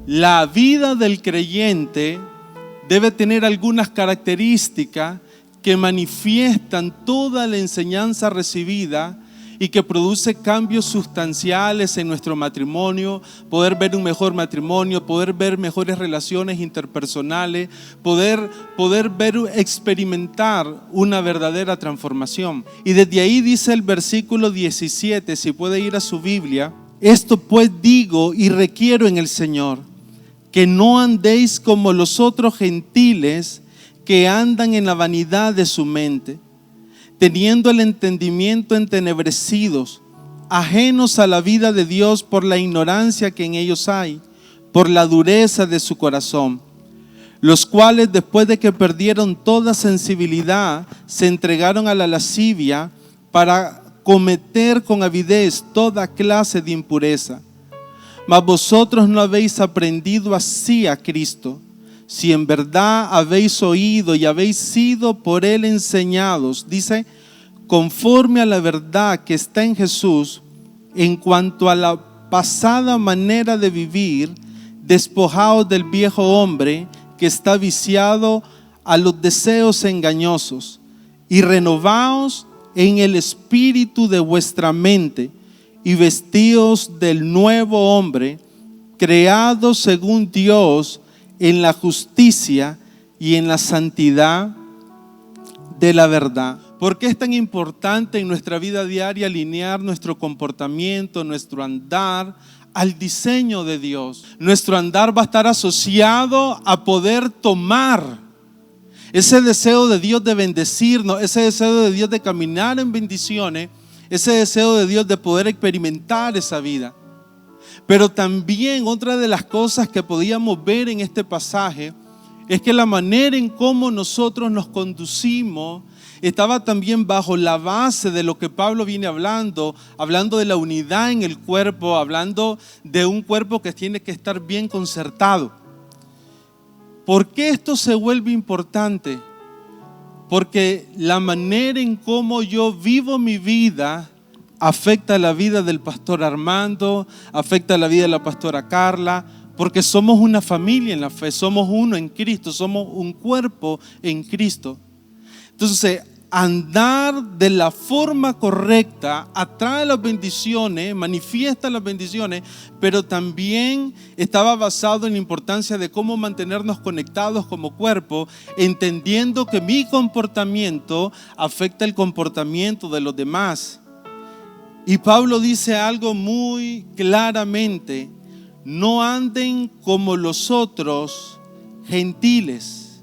La vida del creyente debe tener algunas características que manifiestan toda la enseñanza recibida y que produce cambios sustanciales en nuestro matrimonio, poder ver un mejor matrimonio, poder ver mejores relaciones interpersonales, poder experimentar una verdadera transformación. Y desde ahí dice el versículo 17, si puede ir a su Biblia: esto pues digo y requiero en el Señor, que no andéis como los otros gentiles que andan en la vanidad de su mente, teniendo el entendimiento entenebrecidos, ajenos a la vida de Dios por la ignorancia que en ellos hay, por la dureza de su corazón, los cuales después de que perdieron toda sensibilidad, se entregaron a la lascivia para cometer con avidez toda clase de impureza. Mas vosotros no habéis aprendido así a Cristo, si en verdad habéis oído y habéis sido por Él enseñados, dice, conforme a la verdad que está en Jesús, en cuanto a la pasada manera de vivir, despojaos del viejo hombre que está viciado a los deseos engañosos, y renovaos en el espíritu de vuestra mente, y vestíos del nuevo hombre, creado según Dios en la justicia y en la santidad de la verdad. ¿Por qué es tan importante en nuestra vida diaria alinear nuestro comportamiento, nuestro andar al diseño de Dios? Nuestro andar va a estar asociado a poder tomar ese deseo de Dios de bendecirnos, ese deseo de Dios de caminar en bendiciones, ese deseo de Dios de poder experimentar esa vida. Pero también otra de las cosas que podíamos ver en este pasaje es que la manera en cómo nosotros nos conducimos estaba también bajo la base de lo que Pablo viene hablando de la unidad en el cuerpo, hablando de un cuerpo que tiene que estar bien concertado. ¿Por qué esto se vuelve importante? Porque la manera en cómo yo vivo mi vida afecta la vida del pastor Armando, afecta la vida de la pastora Carla, porque somos una familia en la fe, somos uno en Cristo, somos un cuerpo en Cristo. Entonces, andar de la forma correcta atrae las bendiciones, manifiesta las bendiciones, pero también estaba basado en la importancia de cómo mantenernos conectados como cuerpo, entendiendo que mi comportamiento afecta el comportamiento de los demás. Y Pablo dice algo muy claramente: no anden como los otros gentiles,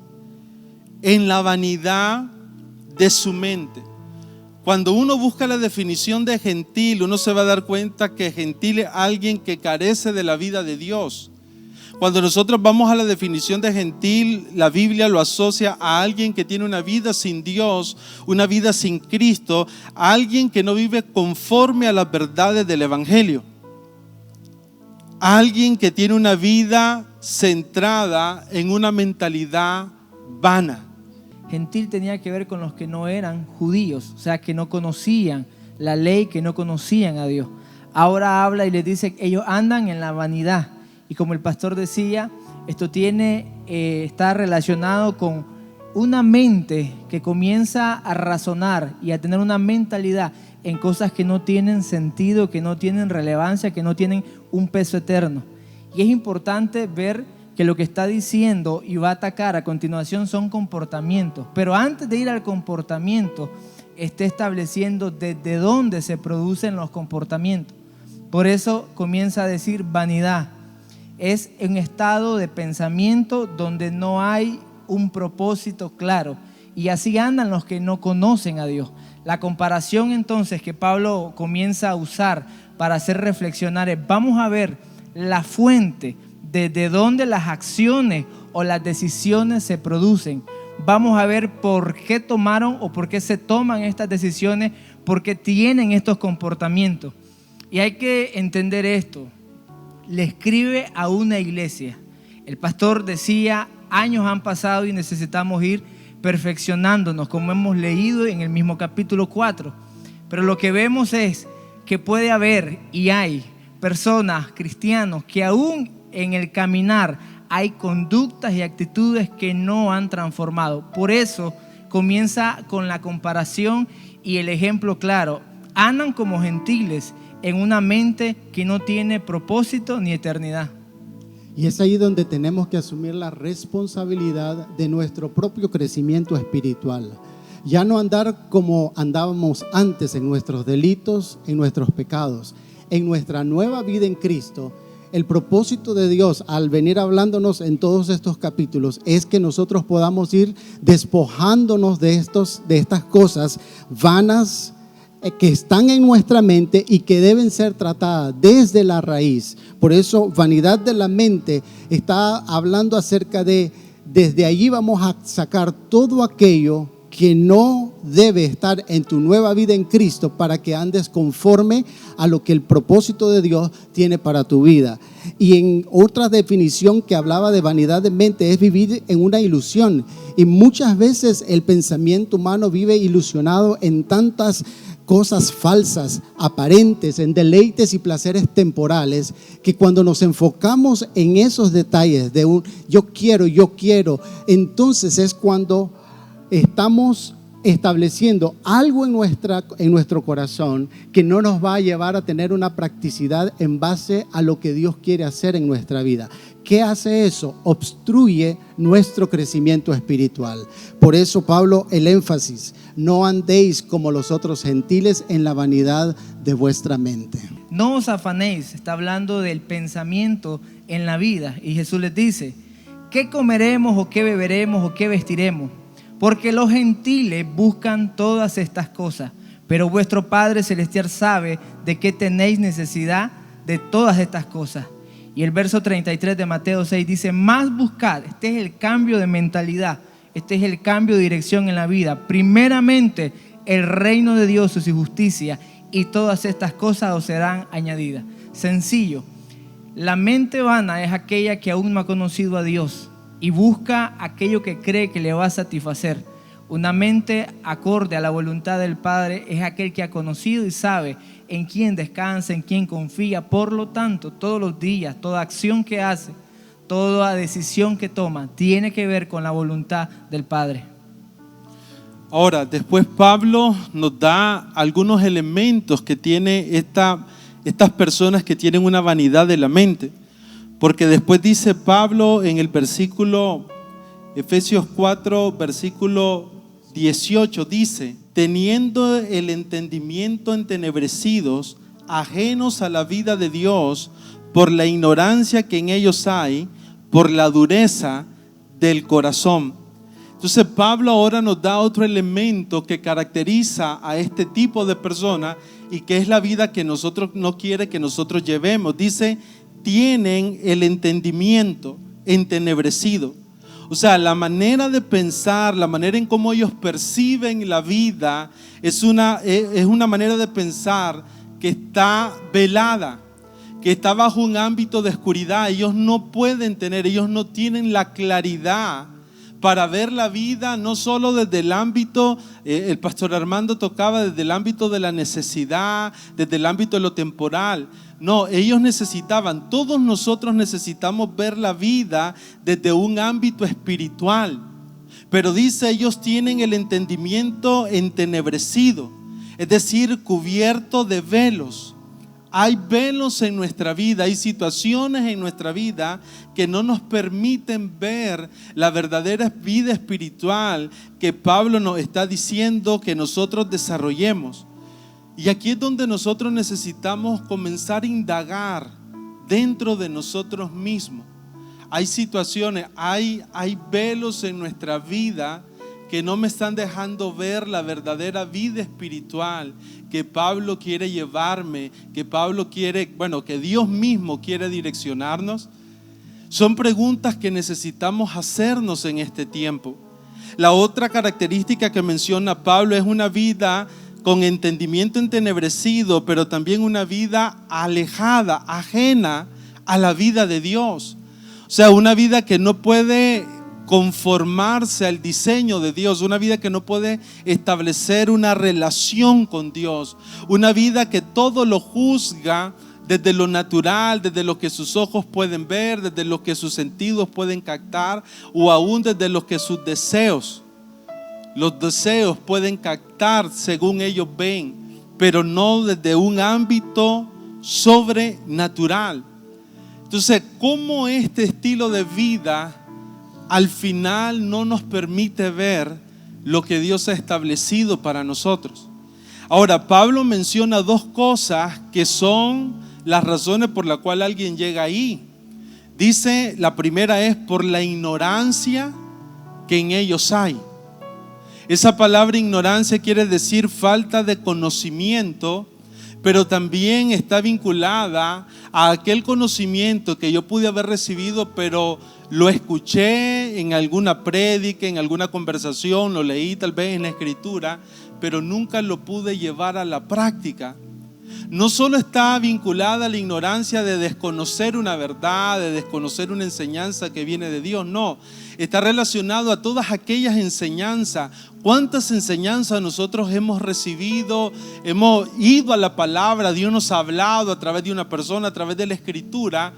en la vanidad de su mente. Cuando uno busca la definición de gentil, uno se va a dar cuenta que gentil es alguien que carece de la vida de Dios. Cuando nosotros vamos a la definición de gentil, la Biblia lo asocia a alguien que tiene una vida sin Dios, una vida sin Cristo, a alguien que no vive conforme a las verdades del Evangelio, a alguien que tiene una vida centrada en una mentalidad vana. Gentil tenía que ver con los que no eran judíos, o sea, que no conocían la ley, que no conocían a Dios. Ahora habla y les dice que ellos andan en la vanidad. Y como el pastor decía, esto está relacionado con una mente que comienza a razonar y a tener una mentalidad en cosas que no tienen sentido, que no tienen relevancia, que no tienen un peso eterno. Y es importante ver que lo que está diciendo y va a atacar a continuación son comportamientos. Pero antes de ir al comportamiento, está estableciendo desde dónde se producen los comportamientos. Por eso comienza a decir vanidad. Es un estado de pensamiento donde no hay un propósito claro. Y así andan los que no conocen a Dios. La comparación entonces que Pablo comienza a usar para hacer reflexionar es: vamos a ver la fuente desde dónde las acciones o las decisiones se producen. Vamos a ver por qué tomaron o por qué se toman estas decisiones, por qué tienen estos comportamientos. Y hay que entender esto. Le escribe a una iglesia. El pastor decía, años han pasado y necesitamos ir perfeccionándonos, como hemos leído en el mismo capítulo 4. Pero lo que vemos es que puede haber y hay personas, cristianos, que aún en el caminar hay conductas y actitudes que no han transformado. Por eso comienza con la comparación y el ejemplo claro. Andan como gentiles en una mente que no tiene propósito ni eternidad. Y es ahí donde tenemos que asumir la responsabilidad de nuestro propio crecimiento espiritual. Ya no andar como andábamos antes en nuestros delitos, en nuestros pecados. En nuestra nueva vida en Cristo, el propósito de Dios al venir hablándonos en todos estos capítulos es que nosotros podamos ir despojándonos de estas cosas vanas que están en nuestra mente y que deben ser tratadas desde la raíz. Por eso, vanidad de la mente está hablando acerca de, desde allí vamos a sacar todo aquello que no debe estar en tu nueva vida en Cristo para que andes conforme a lo que el propósito de Dios tiene para tu vida. Y en otra definición que hablaba de vanidad de mente es vivir en una ilusión. Y muchas veces el pensamiento humano vive ilusionado en tantas cosas falsas, aparentes, en deleites y placeres temporales, que cuando nos enfocamos en esos detalles de un yo quiero, entonces es cuando estamos estableciendo algo en nuestro corazón que no nos va a llevar a tener una practicidad en base a lo que Dios quiere hacer en nuestra vida. ¿Qué hace eso? Obstruye nuestro crecimiento espiritual. Por eso, Pablo, el énfasis: no andéis como los otros gentiles en la vanidad de vuestra mente. No os afanéis, está hablando del pensamiento en la vida. Y Jesús les dice: ¿qué comeremos o qué beberemos o qué vestiremos? Porque los gentiles buscan todas estas cosas, pero vuestro Padre Celestial sabe de qué tenéis necesidad de todas estas cosas. Y el verso 33 de Mateo 6 dice: más buscad. Este es el cambio de mentalidad, este es el cambio de dirección en la vida. Primeramente el reino de Dios y su justicia, y todas estas cosas os serán añadidas. Sencillo. La mente vana es aquella que aún no ha conocido a Dios y busca aquello que cree que le va a satisfacer. Una mente acorde a la voluntad del Padre es aquel que ha conocido y sabe en quién descansa, en quién confía. Por lo tanto, todos los días, toda acción que hace, toda decisión que toma, tiene que ver con la voluntad del Padre. Ahora, después Pablo nos da algunos elementos que tiene estas personas que tienen una vanidad de la mente. Porque después dice Pablo en el versículo, Efesios 4, versículo 18, dice: teniendo el entendimiento entenebrecidos, ajenos a la vida de Dios, por la ignorancia que en ellos hay, por la dureza del corazón. Entonces Pablo ahora nos da otro elemento que caracteriza a este tipo de persona y que es la vida que nosotros no quiere que nosotros llevemos. Dice: tienen el entendimiento entenebrecido. O sea, la manera de pensar, la manera en cómo ellos perciben la vida es una manera de pensar que está velada, que está bajo un ámbito de oscuridad. Ellos no tienen la claridad para ver la vida no solo desde el ámbito, el pastor Armando tocaba desde el ámbito de la necesidad, desde el ámbito de lo temporal. No, todos nosotros necesitamos ver la vida desde un ámbito espiritual. Pero dice, ellos tienen el entendimiento entenebrecido, es decir, cubierto de velos. Hay velos en nuestra vida, hay situaciones en nuestra vida que no nos permiten ver la verdadera vida espiritual que Pablo nos está diciendo que nosotros desarrollemos. Y aquí es donde nosotros necesitamos comenzar a indagar dentro de nosotros mismos. Hay situaciones, hay velos en nuestra vida que no me están dejando ver la verdadera vida espiritual que Pablo quiere llevarme, que Dios mismo quiere direccionarnos. Son preguntas que necesitamos hacernos en este tiempo. La otra característica que menciona Pablo es una vida con entendimiento entenebrecido, pero también una vida alejada, ajena a la vida de Dios. O sea, una vida que no puede conformarse al diseño de Dios, una vida que no puede establecer una relación con Dios, una vida que todo lo juzga desde lo natural, desde lo que sus ojos pueden ver, desde lo que sus sentidos pueden captar, o aún desde lo que sus deseos, los deseos pueden captar según ellos ven, pero no desde un ámbito sobrenatural. Entonces, ¿cómo este estilo de vida al final no nos permite ver lo que Dios ha establecido para nosotros? Ahora, Pablo menciona dos cosas que son las razones por las cuales alguien llega ahí. Dice, la primera es por la ignorancia que en ellos hay. Esa palabra ignorancia quiere decir falta de conocimiento, pero también está vinculada a aquel conocimiento que yo pude haber recibido, pero lo escuché en alguna prédica, en alguna conversación, lo leí tal vez en la escritura, pero nunca lo pude llevar a la práctica. No solo está vinculada a la ignorancia de desconocer una verdad, de desconocer una enseñanza que viene de Dios, no. Está relacionado a todas aquellas enseñanzas. ¿Cuántas enseñanzas nosotros hemos recibido? Hemos ido a la palabra, Dios nos ha hablado a través de una persona, a través de la escritura,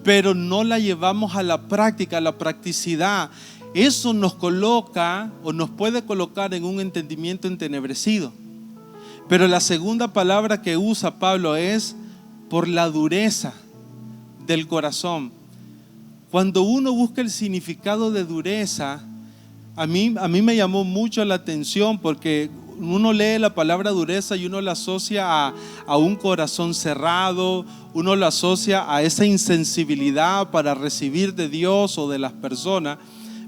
pero no la llevamos a la práctica, a la practicidad. Eso nos coloca o nos puede colocar en un entendimiento entenebrecido. Pero la segunda palabra que usa Pablo es por la dureza del corazón. Cuando uno busca el significado de dureza, a mí me llamó mucho la atención, porque uno lee la palabra dureza y uno la asocia a un corazón cerrado, uno la asocia a esa insensibilidad para recibir de Dios o de las personas.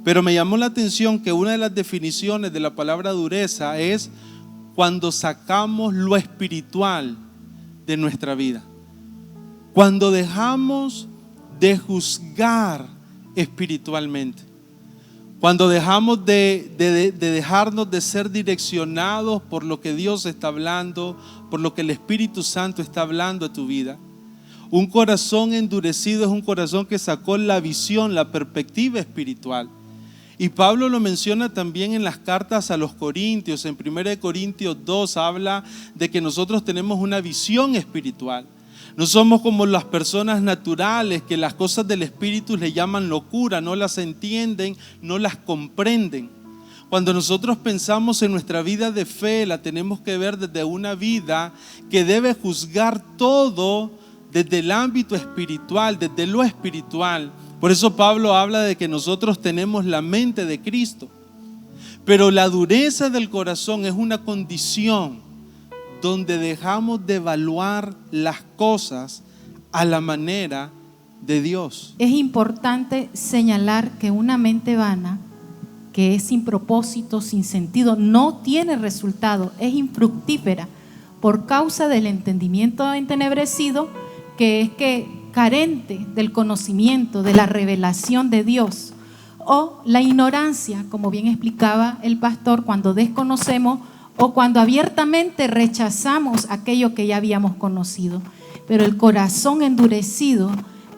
Pero me llamó la atención que una de las definiciones de la palabra dureza es cuando sacamos lo espiritual de nuestra vida. Cuando dejamos de juzgar espiritualmente. Cuando dejamos de dejarnos de ser direccionados por lo que Dios está hablando, por lo que el Espíritu Santo está hablando a tu vida. Un corazón endurecido es un corazón que sacó la visión, la perspectiva espiritual. Y Pablo lo menciona también en las cartas a los Corintios. En 1 Corintios 2 habla de que nosotros tenemos una visión espiritual. No somos como las personas naturales que las cosas del Espíritu le llaman locura, no las entienden, no las comprenden. Cuando nosotros pensamos en nuestra vida de fe, la tenemos que ver desde una vida que debe juzgar todo desde el ámbito espiritual, desde lo espiritual. Por eso Pablo habla de que nosotros tenemos la mente de Cristo. Pero la dureza del corazón es una condición donde dejamos de evaluar las cosas a la manera de Dios. Es importante señalar que una mente vana, que es sin propósito, sin sentido, no tiene resultado, es infructífera por causa del entendimiento entenebrecido, que es que carente del conocimiento, de la revelación de Dios, o la ignorancia, como bien explicaba el pastor, cuando desconocemos o cuando abiertamente rechazamos aquello que ya habíamos conocido. Pero el corazón endurecido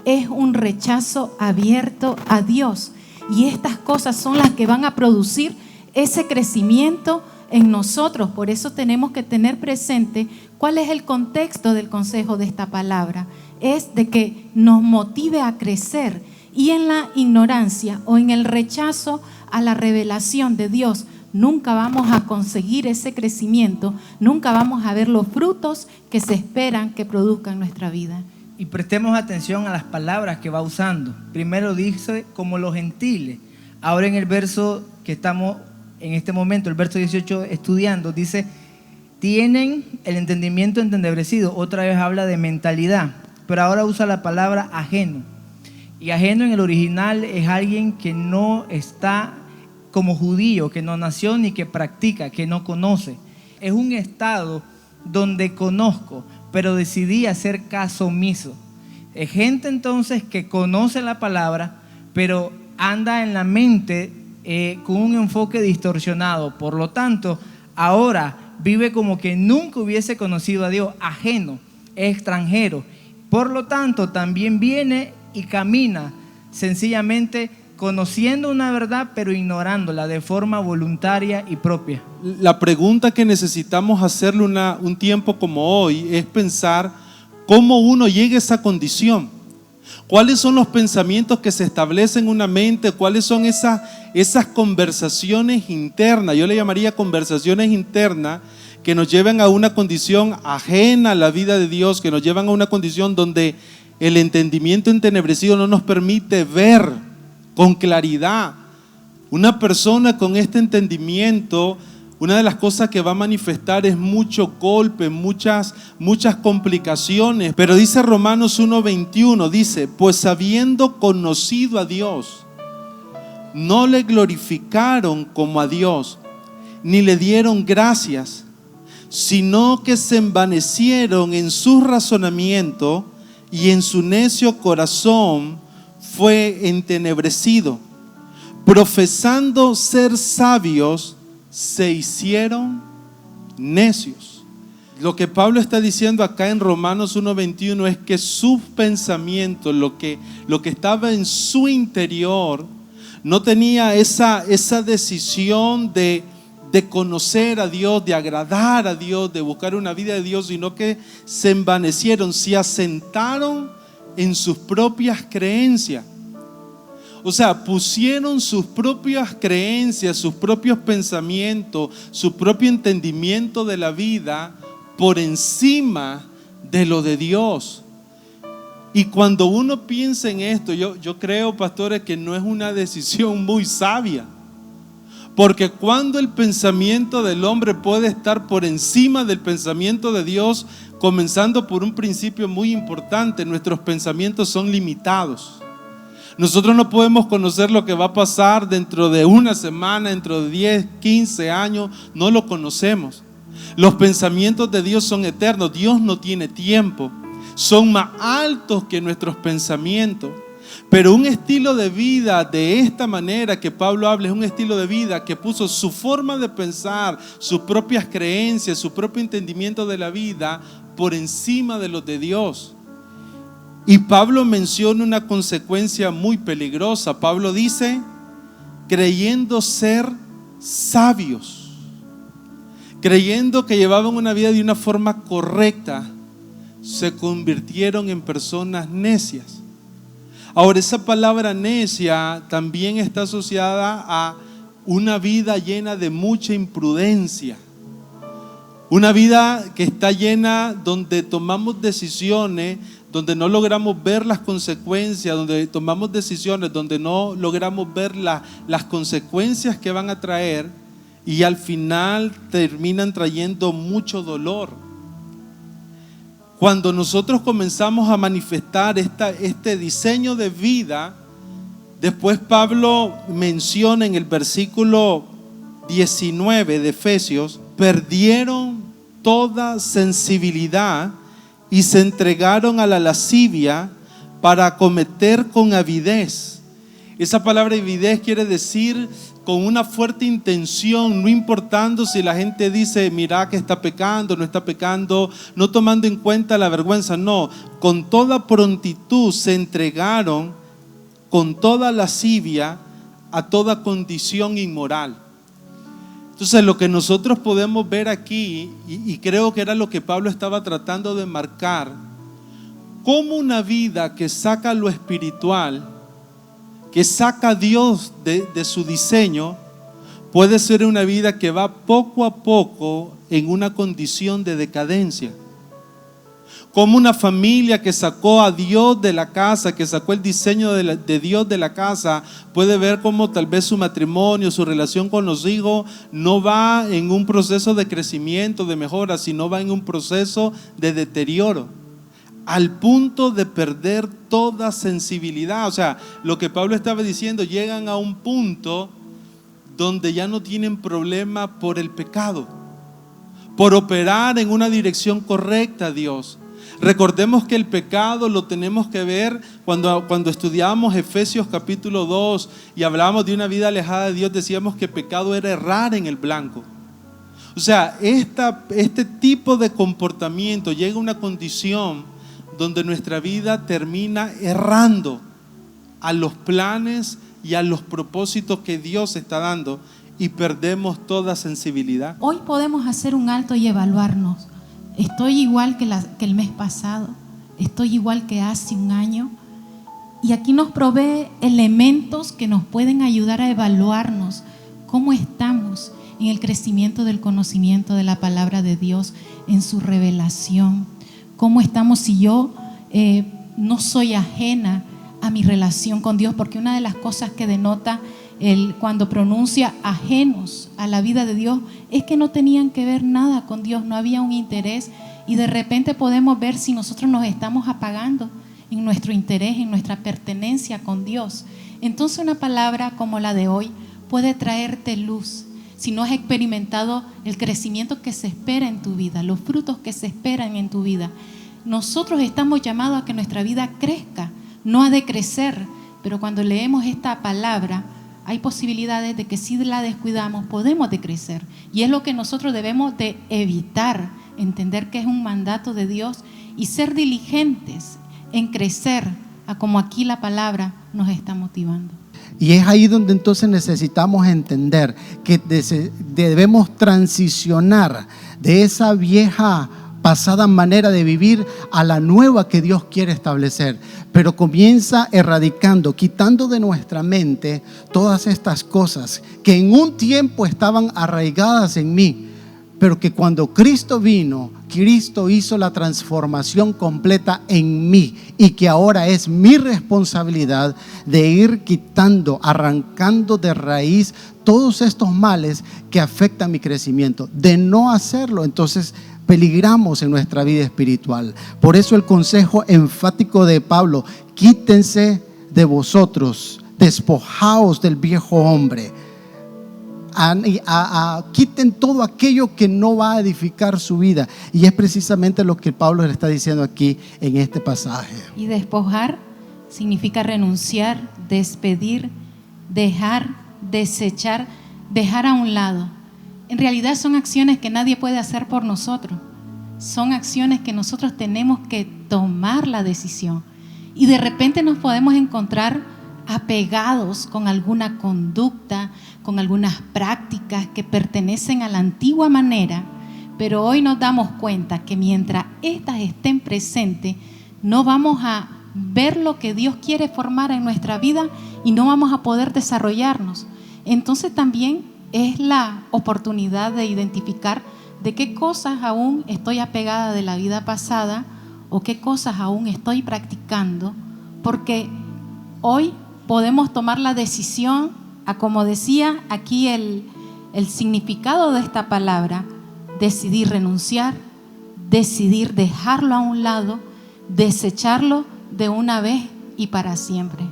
es un rechazo abierto a Dios, y estas cosas son las que van a producir ese crecimiento en nosotros. Por eso tenemos que tener presente cuál es el contexto del consejo de esta palabra. Es de que nos motive a crecer, y en la ignorancia o en el rechazo a la revelación de Dios nunca vamos a conseguir ese crecimiento, nunca vamos a ver los frutos que se esperan que produzcan nuestra vida. Y prestemos atención a las palabras que va usando. Primero dice como los gentiles. Ahora en el verso que estamos en este momento, el verso 18 estudiando, dice tienen el entendimiento entenebrecido. Otra vez habla de mentalidad, pero ahora usa la palabra ajeno. Y ajeno en el original es alguien que no está como judío, que no nació ni que practica, que no conoce. Es un estado donde conozco, pero decidí hacer caso omiso. Es gente entonces que conoce la palabra, pero anda en la mente con un enfoque distorsionado. Por lo tanto, ahora vive como que nunca hubiese conocido a Dios, ajeno, extranjero. Por lo tanto, también viene y camina sencillamente conociendo una verdad, pero ignorándola de forma voluntaria y propia. La pregunta que necesitamos hacerle un tiempo como hoy es pensar cómo uno llega a esa condición. ¿Cuáles son los pensamientos que se establecen en una mente? ¿Cuáles son esas conversaciones internas? Yo le llamaría conversaciones internas que nos llevan a una condición ajena a la vida de Dios, que nos llevan a una condición donde el entendimiento entenebrecido no nos permite ver con claridad. Una persona con este entendimiento, una de las cosas que va a manifestar es mucho golpe, muchas complicaciones. Pero dice Romanos 1:21, dice, pues habiendo conocido a Dios, no le glorificaron como a Dios, ni le dieron gracias, sino que se envanecieron en su razonamiento y en su necio corazón fue entenebrecido. Profesando ser sabios, se hicieron necios. Lo que Pablo está diciendo acá en Romanos 1:21 es que sus pensamientos, lo que estaba en su interior, no tenía esa decisión de conocer a Dios, de agradar a Dios, de buscar una vida de Dios, sino que se envanecieron, se asentaron en sus propias creencias. O sea, pusieron sus propias creencias, sus propios pensamientos, su propio entendimiento de la vida por encima de lo de Dios. Y cuando uno piensa en esto, yo creo, pastores, que no es una decisión muy sabia. Porque cuando el pensamiento del hombre puede estar por encima del pensamiento de Dios, comenzando por un principio muy importante, nuestros pensamientos son limitados. Nosotros no podemos conocer lo que va a pasar dentro de una semana, dentro de 10, 15 años, no lo conocemos. Los pensamientos de Dios son eternos, Dios no tiene tiempo, son más altos que nuestros pensamientos. Pero un estilo de vida de esta manera que Pablo habla es un estilo de vida que puso su forma de pensar, sus propias creencias, su propio entendimiento de la vida por encima de los de Dios. Y Pablo menciona una consecuencia muy peligrosa. Pablo dice, creyendo ser sabios, creyendo que llevaban una vida de una forma correcta, se convirtieron en personas necias. Ahora, esa palabra necia también está asociada a una vida llena de mucha imprudencia. Una vida que está llena donde tomamos decisiones, donde no logramos ver las consecuencias, donde tomamos decisiones, donde no logramos ver las consecuencias que van a traer y al final terminan trayendo mucho dolor. Cuando nosotros comenzamos a manifestar este diseño de vida, después Pablo menciona en el versículo 19 de Efesios, perdieron toda sensibilidad y se entregaron a la lascivia para cometer con avidez. Esa palabra avidez quiere decir con una fuerte intención, no importando si la gente dice, mira que está pecando, no está pecando, no tomando en cuenta la vergüenza, no, con toda prontitud se entregaron con toda lascivia a toda condición inmoral. Entonces lo que nosotros podemos ver aquí, y creo que era lo que Pablo estaba tratando de marcar, como una vida que saca lo espiritual, que saca a Dios de su diseño, puede ser una vida que va poco a poco en una condición de decadencia. Como una familia que sacó a Dios de la casa, que sacó el diseño de Dios de la casa, puede ver cómo tal vez su matrimonio, su relación con los hijos no va en un proceso de crecimiento, de mejora, sino va en un proceso de deterioro, al punto de perder toda sensibilidad. O sea, lo que Pablo estaba diciendo, llegan a un punto donde ya no tienen problema por el pecado, por operar en una dirección correcta a Dios. Recordemos que el pecado lo tenemos que ver cuando estudiábamos Efesios capítulo 2 y hablábamos de una vida alejada de Dios, decíamos que pecado era errar en el blanco. O sea, este tipo de comportamiento llega a una condición donde nuestra vida termina errando a los planes y a los propósitos que Dios está dando y perdemos toda sensibilidad. Hoy podemos hacer un alto y evaluarnos. ¿Estoy igual que el mes pasado? estoy igual que hace un año. Y aquí nos provee elementos que nos pueden ayudar a evaluarnos cómo estamos en el crecimiento del conocimiento de la palabra de Dios, en su revelación. Cómo estamos si yo no soy ajena a mi relación con Dios, porque una de las cosas que denota cuando pronuncia ajenos a la vida de Dios es que no tenían que ver nada con Dios, no había un interés, y de repente podemos ver si nosotros nos estamos apagando en nuestro interés, en nuestra pertenencia con Dios. Entonces una palabra como la de hoy puede traerte luz si no has experimentado el crecimiento que se espera en tu vida, los frutos que se esperan en tu vida. Nosotros estamos llamados a que nuestra vida crezca, no a decrecer, pero cuando leemos esta palabra hay posibilidades de que si la descuidamos podemos decrecer, y es lo que nosotros debemos de evitar, entender que es un mandato de Dios y ser diligentes en crecer a como aquí la palabra nos está motivando. Y es ahí donde entonces necesitamos entender que debemos transicionar de esa vieja pasada manera de vivir a la nueva que Dios quiere establecer. Pero comienza erradicando, quitando de nuestra mente todas estas cosas que en un tiempo estaban arraigadas en mí, pero que cuando Cristo vino, Cristo hizo la transformación completa en mí, y que ahora es mi responsabilidad de ir quitando, arrancando de raíz todos estos males que afectan mi crecimiento. De no hacerlo, entonces peligramos en nuestra vida espiritual. Por eso el consejo enfático de Pablo: quítense de vosotros, despojaos del viejo hombre. Quiten todo aquello que no va a edificar su vida. Y es precisamente lo que Pablo le está diciendo aquí en este pasaje. Y despojar significa renunciar, despedir, dejar, desechar, dejar a un lado. En realidad son acciones que nadie puede hacer por nosotros. Son acciones que nosotros tenemos que tomar la decisión. Y de repente nos podemos encontrar apegados con alguna conducta, con algunas prácticas que pertenecen a la antigua manera, pero hoy nos damos cuenta que mientras estas estén presentes, no vamos a ver lo que Dios quiere formar en nuestra vida y no vamos a poder desarrollarnos. Entonces también es la oportunidad de identificar de qué cosas aún estoy apegada de la vida pasada o qué cosas aún estoy practicando, porque hoy podemos tomar la decisión, como decía aquí el significado de esta palabra, decidir renunciar, decidir dejarlo a un lado, desecharlo de una vez y para siempre.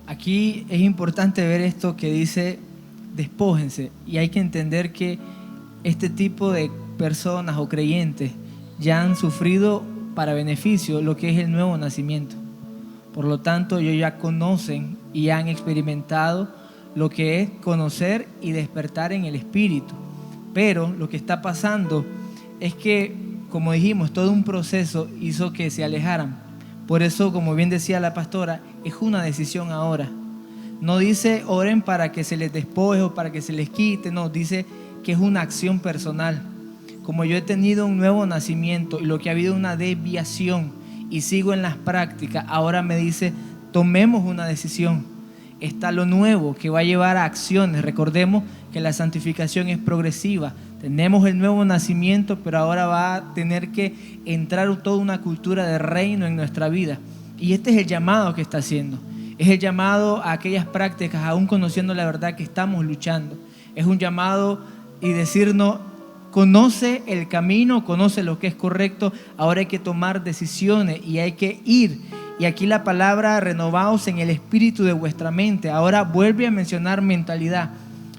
Aquí es importante ver esto que dice despójense, y hay que entender que este tipo de personas o creyentes ya han sufrido para beneficio lo que es el nuevo nacimiento. Por lo tanto, ellos ya conocen y han experimentado lo que es conocer y despertar en el espíritu. Pero lo que está pasando es que, como dijimos, todo un proceso hizo que se alejaran. Por eso, como bien decía la pastora, es una decisión ahora. No dice oren para que se les despoje o para que se les quite, no, dice que es una acción personal. Como yo he tenido un nuevo nacimiento y lo que ha habido una desviación y sigo en las prácticas, ahora me dice tomemos una decisión. Está lo nuevo que va a llevar a acciones. Recordemos que la santificación es progresiva. Tenemos el nuevo nacimiento, pero ahora va a tener que entrar toda una cultura de reino en nuestra vida. Y este es el llamado que está haciendo. Es el llamado a aquellas prácticas, aún conociendo la verdad, que estamos luchando. Es un llamado y decirnos: conoce el camino, conoce lo que es correcto, ahora hay que tomar decisiones y hay que ir. Y aquí la palabra renovaos en el espíritu de vuestra mente, ahora vuelve a mencionar mentalidad,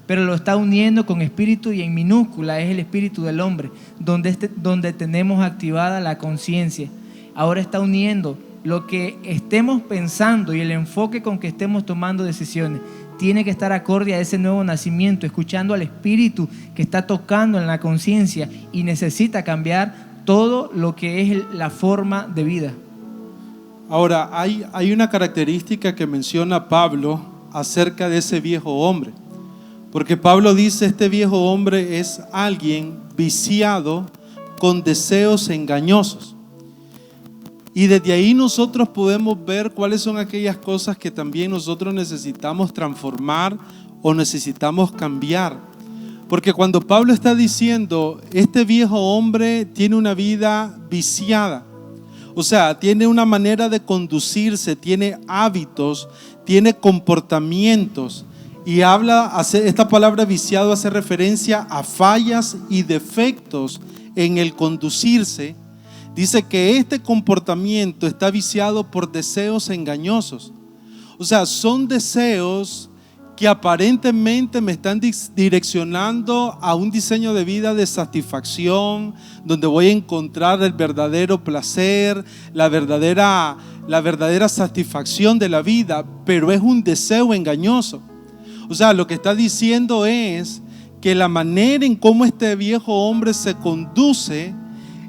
pero lo está uniendo con espíritu, y en minúscula es el espíritu del hombre, donde tenemos activada la conciencia. Ahora está uniendo lo que estemos pensando y el enfoque con que estemos tomando decisiones. Tiene que estar acorde a ese nuevo nacimiento, escuchando al Espíritu que está tocando en la conciencia, y necesita cambiar todo lo que es la forma de vida. Ahora, hay una característica que menciona Pablo acerca de ese viejo hombre, porque Pablo dice: este viejo hombre es alguien viciado con deseos engañosos. Y desde ahí nosotros podemos ver cuáles son aquellas cosas que también nosotros necesitamos transformar o necesitamos cambiar. Porque cuando Pablo está diciendo, este viejo hombre tiene una vida viciada, o sea, tiene una manera de conducirse, tiene hábitos, tiene comportamientos, y esta palabra viciado hace referencia a fallas y defectos en el conducirse. Dice que este comportamiento está viciado por deseos engañosos. O sea, son deseos que aparentemente me están direccionando a un diseño de vida de satisfacción, donde voy a encontrar el verdadero placer, la verdadera satisfacción de la vida, pero es un deseo engañoso. O sea, lo que está diciendo es que la manera en cómo este viejo hombre se conduce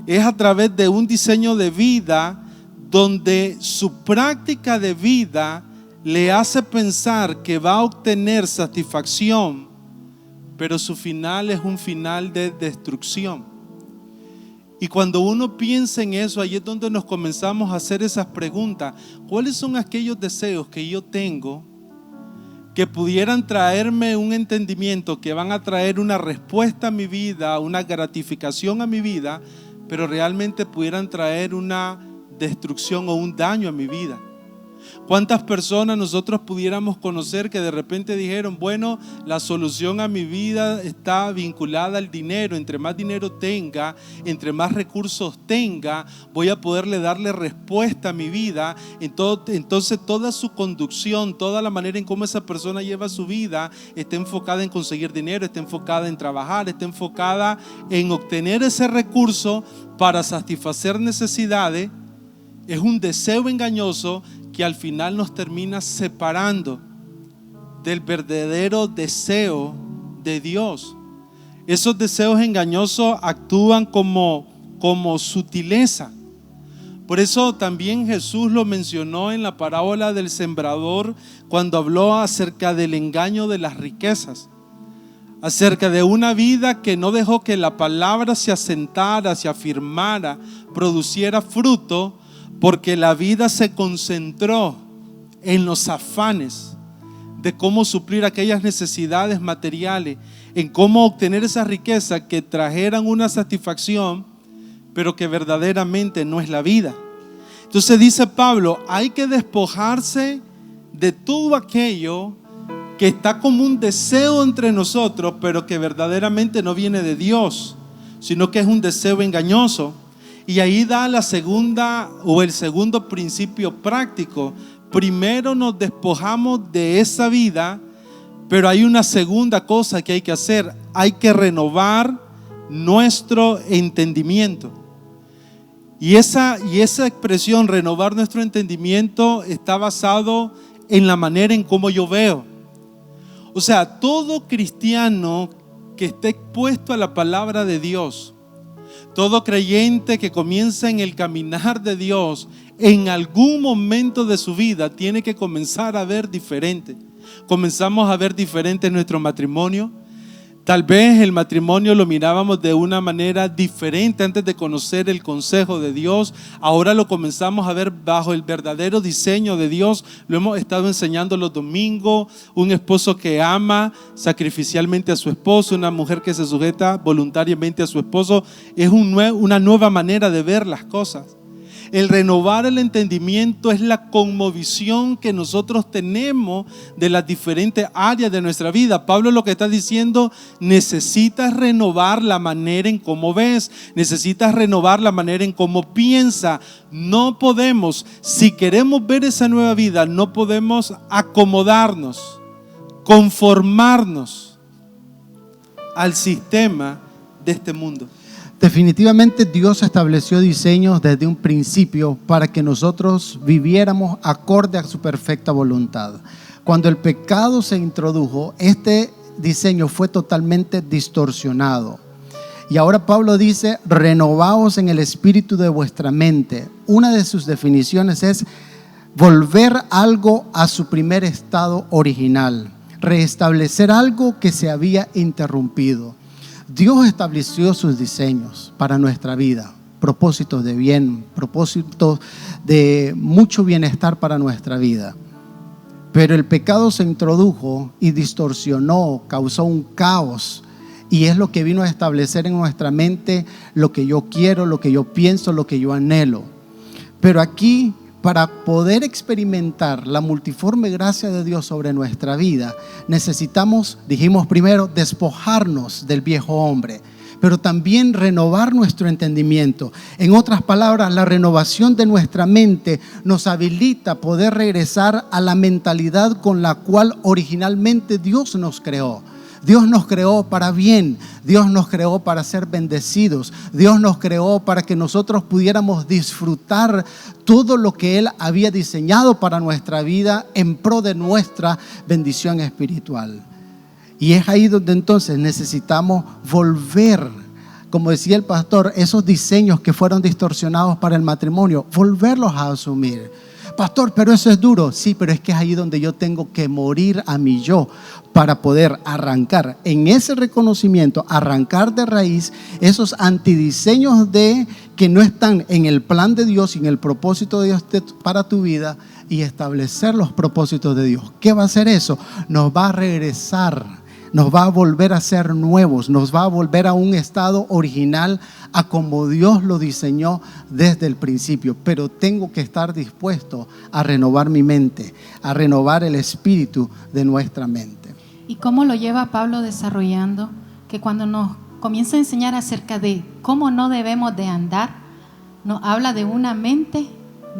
es a través de un diseño de vida donde su práctica de vida le hace pensar que va a obtener satisfacción, pero su final es un final de destrucción. Y cuando uno piensa en eso, ahí es donde nos comenzamos a hacer esas preguntas. ¿Cuáles son aquellos deseos que yo tengo que pudieran traerme un entendimiento, que van a traer una respuesta a mi vida, una gratificación a mi vida, pero realmente pudieran traer una destrucción o un daño a mi vida? ¿Cuántas personas nosotros pudiéramos conocer que de repente dijeron, bueno, la solución a mi vida está vinculada al dinero? Entre más dinero tenga, entre más recursos tenga, voy a poderle darle respuesta a mi vida. Entonces toda su conducción, toda la manera en cómo esa persona lleva su vida está enfocada en conseguir dinero, está enfocada en trabajar, está enfocada en obtener ese recurso para satisfacer necesidades. Es un deseo engañoso que al final nos termina separando del verdadero deseo de Dios. Esos deseos engañosos actúan como sutileza. Por eso también Jesús lo mencionó en la parábola del sembrador, cuando habló acerca del engaño de las riquezas, acerca de una vida que no dejó que la palabra se asentara, se afirmara, produciera fruto, porque la vida se concentró en los afanes de cómo suplir aquellas necesidades materiales, en cómo obtener esa riqueza que trajeran una satisfacción, pero que verdaderamente no es la vida. Entonces dice Pablo, hay que despojarse de todo aquello que está como un deseo entre nosotros, pero que verdaderamente no viene de Dios, sino que es un deseo engañoso. Y ahí da la segunda o el segundo principio práctico. Primero nos despojamos de esa vida, pero hay una segunda cosa que hay que hacer. Hay que renovar nuestro entendimiento. Y esa expresión, renovar nuestro entendimiento, está basado en la manera en cómo yo veo. O sea, todo cristiano que esté expuesto a la palabra de Dios, todo creyente que comienza en el caminar de Dios, en algún momento de su vida tiene que comenzar a ver diferente. Comenzamos a ver diferente nuestro matrimonio. Tal vez el matrimonio lo mirábamos de una manera diferente antes de conocer el consejo de Dios. Ahora lo comenzamos a ver bajo el verdadero diseño de Dios. Lo hemos estado enseñando los domingos. Un esposo que ama sacrificialmente a su esposo, una mujer que se sujeta voluntariamente a su esposo. Es una nueva manera de ver las cosas. El renovar el entendimiento es la cosmovisión que nosotros tenemos de las diferentes áreas de nuestra vida. Pablo lo que está diciendo, necesitas renovar la manera en cómo ves, necesitas renovar la manera en cómo piensas. No podemos, si queremos ver esa nueva vida, no podemos acomodarnos, conformarnos al sistema de este mundo. Definitivamente Dios estableció diseños desde un principio para que nosotros viviéramos acorde a su perfecta voluntad. Cuando el pecado se introdujo, este diseño fue totalmente distorsionado. Y ahora Pablo dice, renovaos en el espíritu de vuestra mente. Una de sus definiciones es volver algo a su primer estado original, restablecer algo que se había interrumpido. Dios estableció sus diseños para nuestra vida, propósitos de bien, propósitos de mucho bienestar para nuestra vida. Pero el pecado se introdujo y distorsionó, causó un caos. Y es lo que vino a establecer en nuestra mente lo que yo quiero, lo que yo pienso, lo que yo anhelo. Pero aquí, para poder experimentar la multiforme gracia de Dios sobre nuestra vida, necesitamos, dijimos primero, despojarnos del viejo hombre, pero también renovar nuestro entendimiento. En otras palabras, la renovación de nuestra mente nos habilita a poder regresar a la mentalidad con la cual originalmente Dios nos creó. Dios nos creó para bien, Dios nos creó para ser bendecidos, Dios nos creó para que nosotros pudiéramos disfrutar todo lo que Él había diseñado para nuestra vida en pro de nuestra bendición espiritual. Y es ahí donde entonces necesitamos volver, como decía el pastor, esos diseños que fueron distorsionados para el matrimonio, volverlos a asumir. Pastor, pero eso es duro. Sí, pero es que es ahí donde yo tengo que morir a mi yo para poder arrancar en ese reconocimiento, arrancar de raíz esos antidiseños de que no están en el plan de Dios y en el propósito de Dios para tu vida, y establecer los propósitos de Dios. ¿Qué va a hacer eso? Nos va a regresar, nos va a volver a ser nuevos, nos va a volver a un estado original, a como Dios lo diseñó desde el principio. Pero tengo que estar dispuesto a renovar mi mente, a renovar el espíritu de nuestra mente. ¿Y cómo lo lleva Pablo desarrollando? Que cuando nos comienza a enseñar acerca de cómo no debemos de andar, nos habla de una mente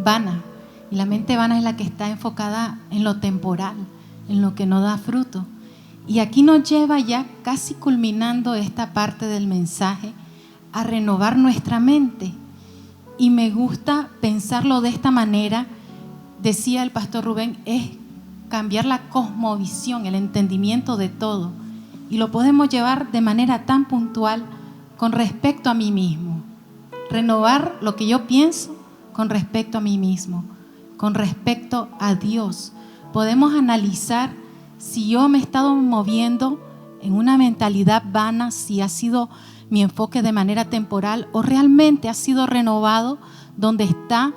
vana. Y la mente vana es la que está enfocada en lo temporal, en lo que no da fruto. Y aquí nos lleva ya casi culminando esta parte del mensaje a renovar nuestra mente. Y me gusta pensarlo de esta manera, decía el pastor Rubén, es cambiar la cosmovisión, el entendimiento de todo. Y lo podemos llevar de manera tan puntual con respecto a mí mismo. Renovar lo que yo pienso con respecto a mí mismo, con respecto a Dios. Podemos analizar si yo me he estado moviendo en una mentalidad vana, si ha sido mi enfoque de manera temporal o realmente ha sido renovado donde está,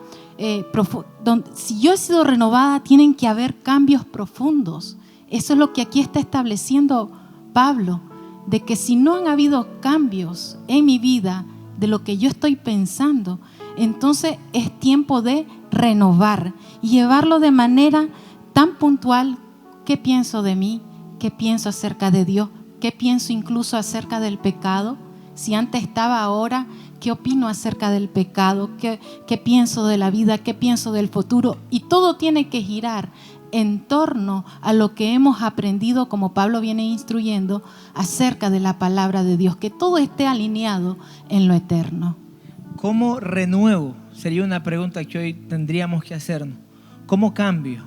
si yo he sido renovada, tienen que haber cambios profundos. Eso es lo que aquí está estableciendo Pablo, de que si no han habido cambios en mi vida de lo que yo estoy pensando, entonces es tiempo de renovar y llevarlo de manera tan puntual. ¿Qué pienso de mí? ¿Qué pienso acerca de Dios? ¿Qué pienso incluso acerca del pecado? Si antes estaba, ahora, ¿qué opino acerca del pecado? ¿Qué pienso de la vida? ¿Qué pienso del futuro? Y todo tiene que girar en torno a lo que hemos aprendido, como Pablo viene instruyendo, acerca de la palabra de Dios, que todo esté alineado en lo eterno. ¿Cómo renuevo? Sería una pregunta que hoy tendríamos que hacernos. ¿Cómo cambio?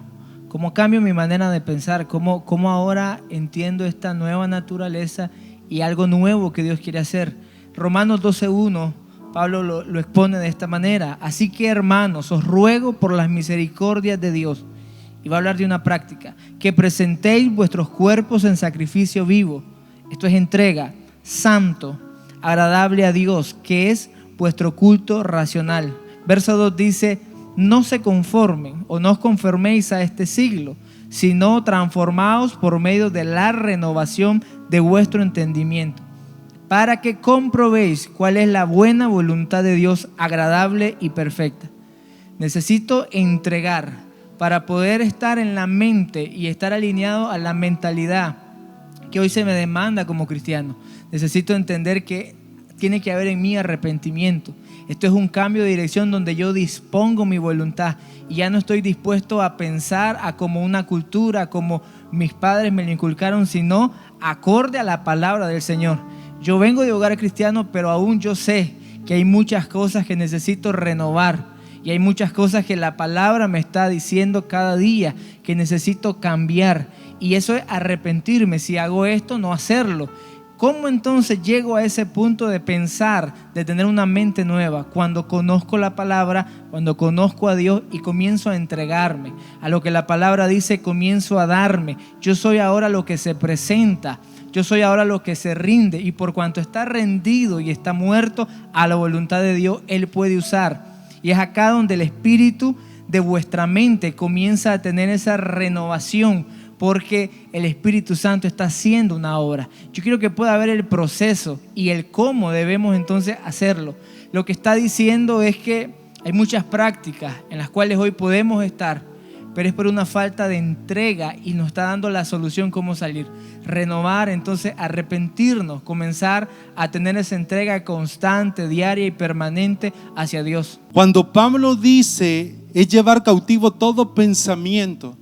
¿Cómo cambio mi manera de pensar? ¿Cómo ahora entiendo esta nueva naturaleza y algo nuevo que Dios quiere hacer? Romanos 12:1, Pablo lo expone de esta manera. Así que, hermanos, os ruego por las misericordias de Dios, y va a hablar de una práctica, que presentéis vuestros cuerpos en sacrificio vivo. Esto es entrega, santo, agradable a Dios, que es vuestro culto racional. Verso 2 dice: no se conformen o no os conforméis a este siglo, sino transformaos por medio de la renovación de vuestro entendimiento, para que comprobéis cuál es la buena voluntad de Dios, agradable y perfecta. Necesito entregar para poder estar en la mente y estar alineado a la mentalidad que hoy se me demanda como cristiano. Necesito entender que tiene que haber en mí arrepentimiento. Esto es un cambio de dirección donde yo dispongo mi voluntad y ya no estoy dispuesto a pensar a como una cultura, como mis padres me lo inculcaron, sino acorde a la palabra del Señor. Yo vengo de hogar cristiano, pero aún yo sé que hay muchas cosas que necesito renovar y hay muchas cosas que la palabra me está diciendo cada día que necesito cambiar, y eso es arrepentirme. Si hago esto, no hacerlo. ¿Cómo entonces llego a ese punto de pensar, de tener una mente nueva? Cuando conozco la palabra, cuando conozco a Dios y comienzo a entregarme a lo que la palabra dice, comienzo a darme. Yo soy ahora lo que se presenta yo soy ahora lo que se rinde, y por cuanto está rendido y está muerto a la voluntad de Dios, Él puede usar. Y es acá donde el espíritu de vuestra mente comienza a tener esa renovación, porque el Espíritu Santo está haciendo una obra. Yo quiero que pueda ver el proceso y el cómo debemos entonces hacerlo. Lo que está diciendo es que hay muchas prácticas en las cuales hoy podemos estar, pero es por una falta de entrega, y nos está dando la solución cómo salir. Renovar, entonces arrepentirnos, comenzar a tener esa entrega constante, diaria y permanente hacia Dios. Cuando Pablo dice es llevar cautivo todo pensamiento,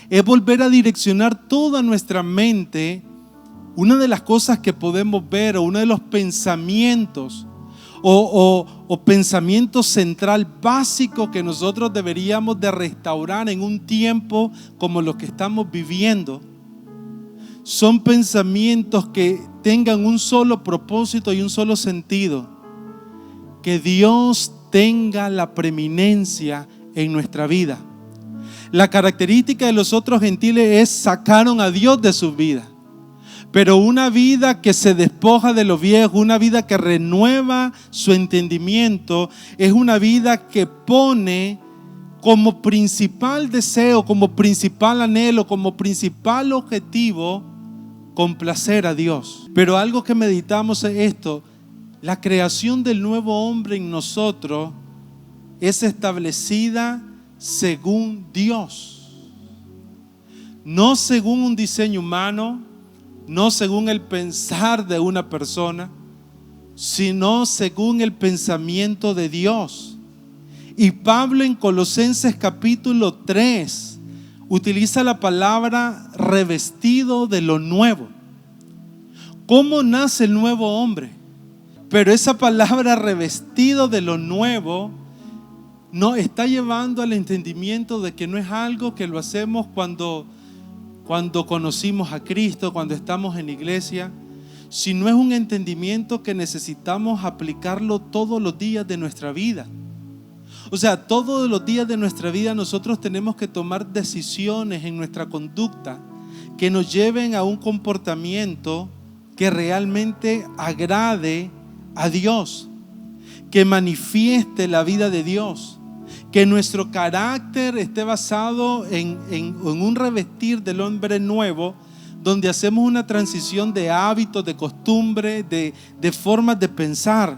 es volver a direccionar toda nuestra mente. Una de las cosas que podemos ver, o uno de los pensamientos o pensamiento central básico que nosotros deberíamos de restaurar en un tiempo como lo que estamos viviendo, son pensamientos que tengan un solo propósito y un solo sentido: que Dios tenga la preeminencia en nuestra vida. La característica de los otros gentiles es sacaron a Dios de sus vidas. Pero una vida que se despoja de lo viejo, una vida que renueva su entendimiento, es una vida que pone como principal deseo, como principal anhelo, como principal objetivo, complacer a Dios. Pero algo que meditamos es esto: la creación del nuevo hombre en nosotros es establecida según Dios, no según un diseño humano, no según el pensar de una persona, sino según el pensamiento de Dios. Y Pablo en Colosenses capítulo 3 utiliza la palabra revestido de lo nuevo. ¿Cómo nace el nuevo hombre? Pero esa palabra revestido de lo nuevo nos está llevando al entendimiento de que no es algo que lo hacemos cuando conocimos a Cristo, cuando estamos en iglesia, sino es un entendimiento que necesitamos aplicarlo todos los días de nuestra vida. O sea, todos los días de nuestra vida nosotros tenemos que tomar decisiones en nuestra conducta que nos lleven a un comportamiento que realmente agrade a Dios, que manifieste la vida de Dios, que nuestro carácter esté basado en un revestir del hombre nuevo, donde hacemos una transición de hábitos, de costumbres, de formas de pensar.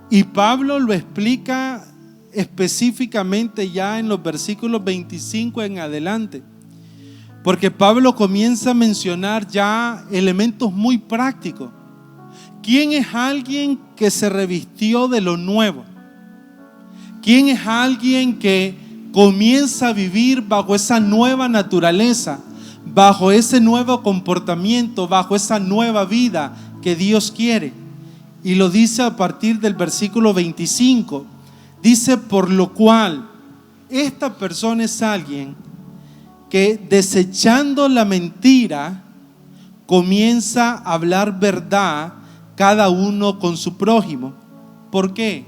Y Pablo lo explica específicamente ya en los versículos 25 en adelante, porque Pablo comienza a mencionar ya elementos muy prácticos. ¿Quién es alguien que se revistió de lo nuevo? ¿Quién es alguien que comienza a vivir bajo esa nueva naturaleza, bajo ese nuevo comportamiento, bajo esa nueva vida que Dios quiere? Y lo dice a partir del versículo 25. Dice: por lo cual esta persona es alguien que, desechando la mentira, comienza a hablar verdad, cada uno con su prójimo. ¿Por qué?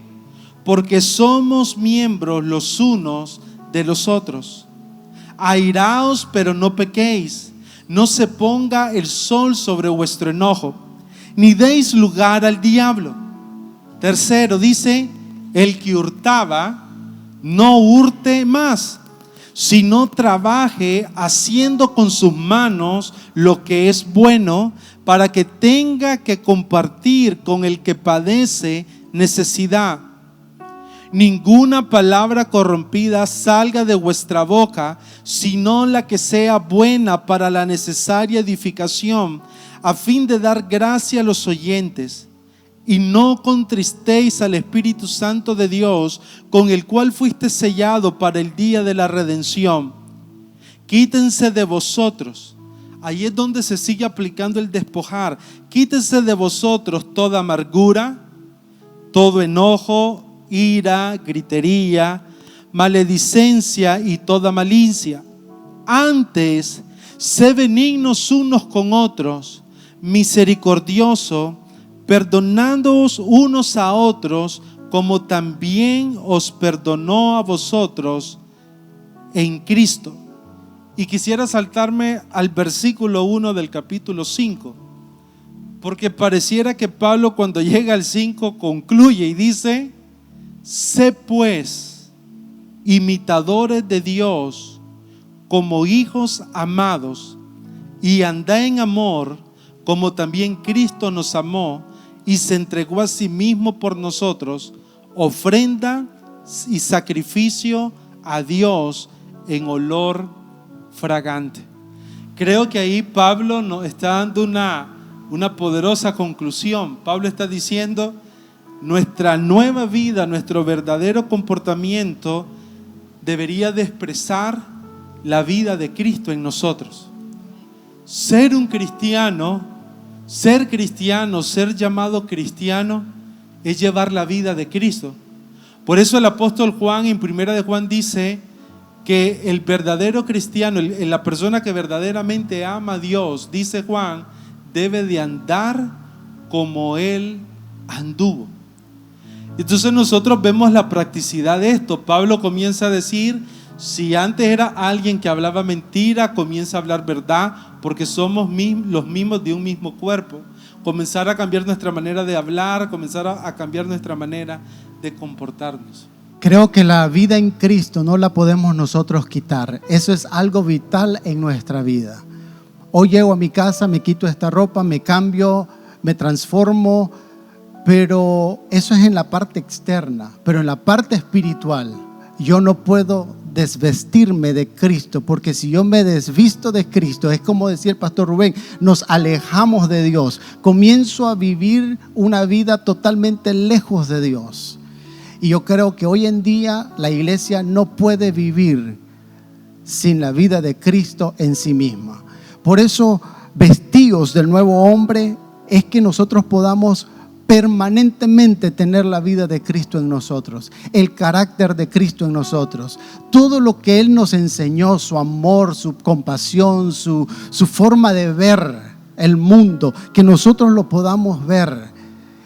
Porque somos miembros los unos de los otros. Airaos, pero no pequéis. No se ponga el sol sobre vuestro enojo, ni deis lugar al diablo. Tercero, dice: el que hurtaba, no hurte más, sino trabaje haciendo con sus manos lo que es bueno, para que tenga que compartir con el que padece necesidad. Ninguna palabra corrompida salga de vuestra boca, sino la que sea buena para la necesaria edificación, a fin de dar gracia a los oyentes. Y no contristéis al Espíritu Santo de Dios, con el cual fuiste sellado para el día de la redención. Quítense de vosotros. Ahí es donde se sigue aplicando el despojar. Quítense de vosotros toda amargura, todo enojo, ira, gritería, maledicencia y toda malicia. Antes, sé benignos unos con otros, misericordioso, perdonándoos unos a otros, como también os perdonó a vosotros en Cristo. Y quisiera saltarme al versículo 1 del capítulo 5, Porque pareciera que Pablo cuando llega al 5 concluye y dice: sé pues imitadores de Dios como hijos amados, y andad en amor como también Cristo nos amó y se entregó a sí mismo por nosotros, ofrenda y sacrificio a Dios en olor fragante. Creo que ahí Pablo nos está dando una poderosa conclusión. Pablo está diciendo: nuestra nueva vida, nuestro verdadero comportamiento debería de expresar la vida de Cristo en nosotros. Ser un cristiano, ser llamado cristiano, es llevar la vida de Cristo. Por eso el apóstol Juan en 1 de Juan dice que el verdadero cristiano, la persona que verdaderamente ama a Dios, dice Juan, debe de andar como Él anduvo. Entonces nosotros vemos la practicidad de esto. Pablo comienza a decir: si antes era alguien que hablaba mentira, comienza a hablar verdad, porque somos los mismos de un mismo cuerpo. Comenzar a cambiar nuestra manera de hablar, comenzar a cambiar nuestra manera de comportarnos. Creo que la vida en Cristo no la podemos nosotros quitar. Eso es algo vital en nuestra vida. Hoy llego a mi casa, me quito esta ropa, me cambio, me transformo, pero eso es en la parte externa. Pero en la parte espiritual, yo no puedo desvestirme de Cristo, porque si yo me desvisto de Cristo, es como decía el pastor Rubén, nos alejamos de Dios. Comienzo a vivir una vida totalmente lejos de Dios. Y yo creo que hoy en día la iglesia no puede vivir sin la vida de Cristo en sí misma. Por eso, vestidos del nuevo hombre, es que nosotros podamos permanentemente tener la vida de Cristo en nosotros, el carácter de Cristo en nosotros. Todo lo que Él nos enseñó, su amor, su compasión, su forma de ver el mundo, que nosotros lo podamos ver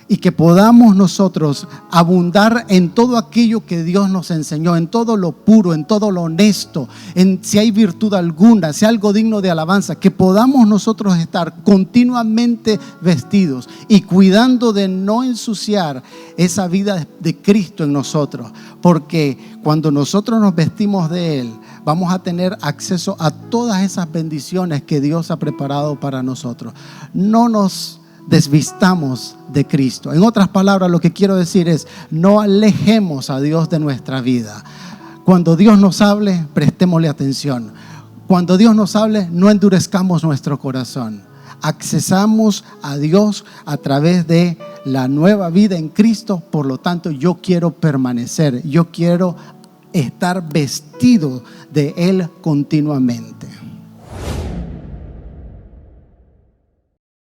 y que podamos nosotros abundar en todo aquello que Dios nos enseñó, en todo lo puro, en todo lo honesto, en si hay virtud alguna, si hay algo digno de alabanza, que podamos nosotros estar continuamente vestidos y cuidando de no ensuciar esa vida de Cristo en nosotros, porque cuando nosotros nos vestimos de Él, vamos a tener acceso a todas esas bendiciones que Dios ha preparado para nosotros. No nos desvistamos de Cristo. En otras palabras, lo que quiero decir es: no alejemos a Dios de nuestra vida. Cuando Dios nos hable, prestémosle atención. Cuando Dios nos hable, no endurezcamos nuestro corazón. Accesamos a Dios a través de la nueva vida en Cristo. Por lo tanto, yo quiero permanecer, yo quiero estar vestido de Él continuamente.